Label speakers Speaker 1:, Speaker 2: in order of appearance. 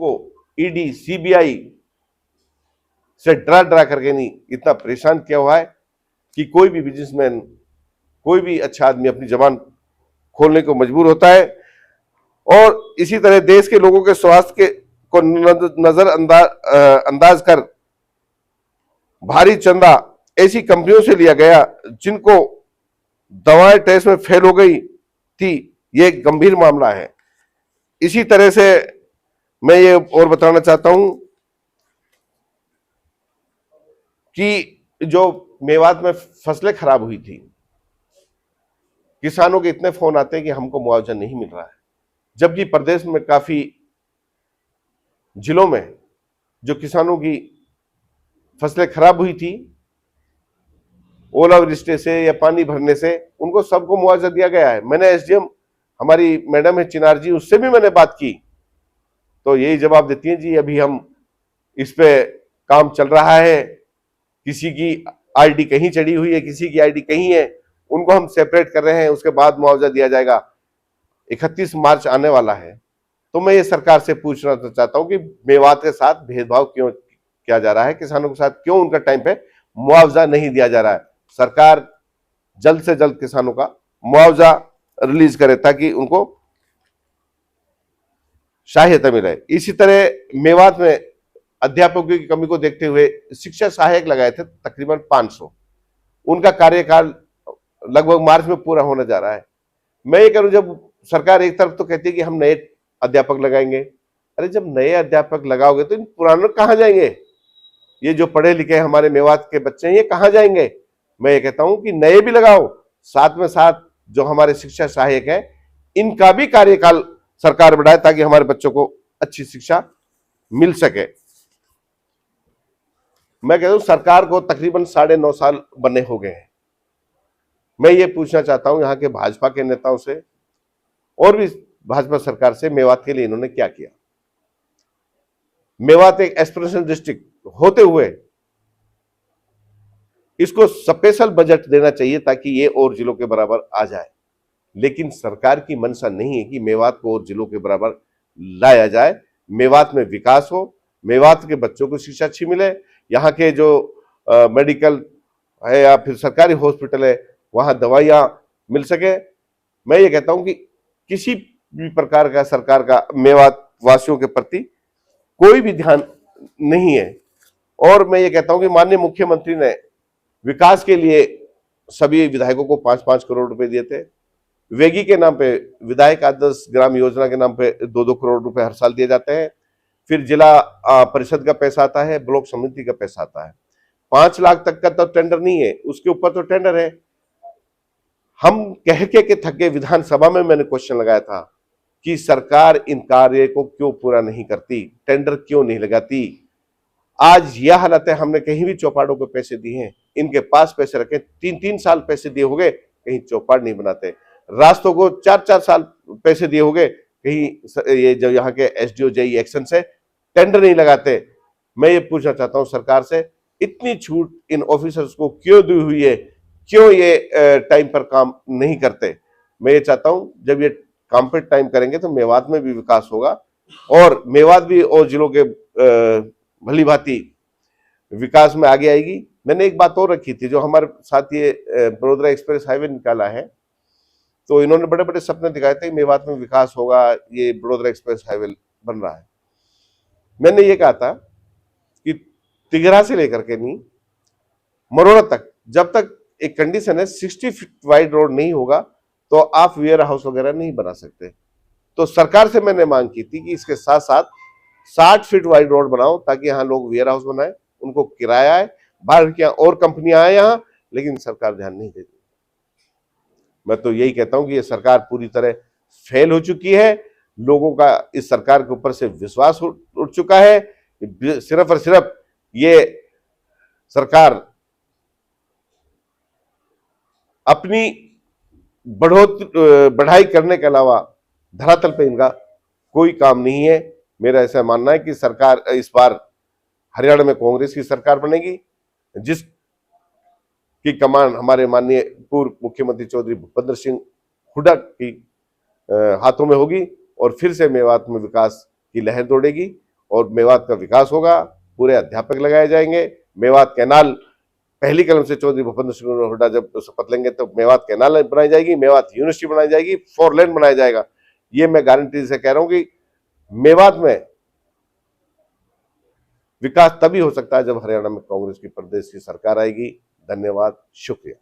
Speaker 1: को ED CBI से डरा डरा करके नहीं इतना परेशान किया हुआ है कि कोई भी बिजनेसमैन, कोई भी अच्छा आदमी अपनी जबान खोलने को मजबूर होता है। और इसी तरह देश के लोगों के स्वास्थ्य के को नजरअंदाज कर भारी चंदा ऐसी कंपनियों से लिया गया जिनको दवाएं टेस्ट में फेल हो गई थी। यह एक गंभीर मामला है। इसी तरह से मैं ये और बताना चाहता हूं कि जो मेवात में फसलें खराब हुई थी, किसानों के इतने फोन आते हैं कि हमको मुआवजा नहीं मिल रहा है, जबकि प्रदेश में काफी जिलों में जो किसानों की फसलें खराब हुई थी, ओलावृष्टि से या पानी भरने से, उनको सबको मुआवजा दिया गया है। मैंने एसडीएम हमारी मैडम है चिनार जी, उससे भी मैंने बात की तो यही जवाब देती है, जी अभी हम इस पे काम चल रहा है, किसी की आईडी कहीं चढ़ी हुई है, किसी की आईडी कहीं है, उनको हम सेपरेट कर रहे हैं, उसके बाद मुआवजा दिया जाएगा। 31 मार्च आने वाला है। तो मैं ये सरकार से पूछना चाहता हूं कि मेवात के साथ भेदभाव क्यों किया जा रहा है, किसानों के साथ क्यों उनका टाइम पे मुआवजा नहीं दिया जा रहा है। सरकार जल्द से जल्द किसानों का मुआवजा रिलीज करे ताकि उनको सहायता मिले। इसी तरह मेवात में अध्यापकों की कमी को देखते हुए शिक्षा सहायक लगाए थे तकरीबन 500। उनका कार्यकाल लगभग मार्च में पूरा होने जा रहा है। मैं ये करूं, जब सरकार एक तरफ तो कहती है कि हम नए अध्यापक लगाएंगे, अरे जब नए अध्यापक लगाओगे तो इन पुराने कहां जाएंगे? ये जो पढ़े लिखे हमारे मेवात के बच्चे हैं, ये कहां जाएंगे? मैं ये कहता हूं कि नए भी लगाओ, साथ में साथ जो हमारे शिक्षा सहायक है इनका भी कार्यकाल सरकार बढ़ाए ताकि हमारे बच्चों को अच्छी शिक्षा मिल सके। मैं कहता हूं सरकार को तकरीबन 9.5 साल बने हो गए हैं। मैं ये पूछना चाहता हूं यहाँ के भाजपा के नेताओं से और भी भाजपा सरकार से, मेवात के लिए इन्होंने क्या किया? मेवात एक एस्पिरेशनल डिस्ट्रिक्ट होते हुए इसको स्पेशल बजट देना चाहिए ताकि ये और जिलों के बराबर आ जाए, लेकिन सरकार की मंशा नहीं है कि मेवात को और जिलों के बराबर लाया जाए। मेवात में विकास हो, मेवात के बच्चों को शिक्षा अच्छी मिले, यहाँ के जो मेडिकल है या फिर सरकारी हॉस्पिटल है वहां दवाइयां मिल सके। मैं ये कहता हूं कि किसी भी प्रकार का सरकार का मेवात वासियों के प्रति कोई भी ध्यान नहीं है। और मैं ये कहता हूं कि माननीय मुख्यमंत्री ने विकास के लिए सभी विधायकों को 5-5 करोड़ रुपए दिए थे। वेगी के नाम पे, विधायक आदर्श ग्राम योजना के नाम पे 2-2 करोड़ रुपए हर साल दिए जाते हैं। फिर जिला परिषद का पैसा आता है, ब्लॉक समिति का पैसा आता है। 5 लाख तक का तो टेंडर नहीं है, उसके ऊपर तो टेंडर है। हम कह के थके, विधानसभा में मैंने क्वेश्चन लगाया था कि सरकार इन कार्य को क्यों पूरा नहीं करती, टेंडर क्यों नहीं लगाती। आज यह हालत है, हमने कहीं भी चौपाड़ों को पैसे दिए हैं, इनके पास पैसे रखे, 3-3 साल पैसे दिए हो गए, कहीं चौपाड़ नहीं बनाते। रास्तों को 4-4 साल पैसे दिए हो गए, कहीं ये जो यहाँ के एसडीओ जेई एक्शन से टेंडर नहीं लगाते। मैं ये पूछना चाहता हूँ सरकार से, इतनी छूट इन ऑफिसर्स को क्यों दी हुई है, क्यों ये टाइम पर काम नहीं करते? मैं ये चाहता हूं जब ये काम पर टाइम करेंगे तो मेवात में भी विकास होगा और मेवात भी और जिलों के भली भांति विकास में आगे आएगी। मैंने एक बात और रखी थी, जो हमारे साथ ये बड़ोदरा एक्सप्रेस हाईवे निकाला है, तो इन्होंने बड़े बड़े सपने दिखाए थे मेवात में विकास होगा, ये बड़ोदरा एक्सप्रेस हाईवे बन रहा है। मैंने ये कहा था कि तिघरा से लेकर के नहीं मरोड़ा तक, जब तक एक कंडीशन है 60 फीट वाइड रोड नहीं होगा तो आप वेयर हाउस वगैरह नहीं बना सकते। तो सरकार से मैंने मांग की थी कि इसके साथ साथ 60 फीट वाइड रोड बनाओ ताकि यहाँ लोग वेयर हाउस बनाए, उनको किराया है, बाहर की और कंपनियां आए यहाँ, लेकिन सरकार ध्यान नहीं देती। मैं तो यही कहता हूं कि ये सरकार पूरी तरह फेल हो चुकी है। लोगों का इस सरकार के ऊपर से विश्वास उठ चुका है। सिर्फ और सिर्फ ये सरकार अपनी बढ़ाई करने के अलावा धरातल पे इनका कोई काम नहीं है। मेरा ऐसा मानना है कि सरकार इस बार हरियाणा में कांग्रेस की सरकार बनेगी, जिसकी कमान हमारे माननीय पूर्व मुख्यमंत्री चौधरी भूपेंद्र सिंह हुड्डा की हाथों में होगी और फिर से मेवात में विकास की लहर दौड़ेगी और मेवात का विकास होगा, पूरे अध्यापक लगाए जाएंगे। मेवात कैनाल पहली कलम से चौधरी भूपेंद्र सिंह हुड्डा जब शपथ लेंगे तो मेवात कैनाल बनाई जाएगी, मेवात यूनिवर्सिटी बनाई जाएगी, 4 लेन बनाया जाएगा। ये मैं गारंटी से कह रहा हूं कि मेवात में विकास तभी हो सकता है जब हरियाणा में कांग्रेस की प्रदेश की सरकार आएगी। धन्यवाद, शुक्रिया।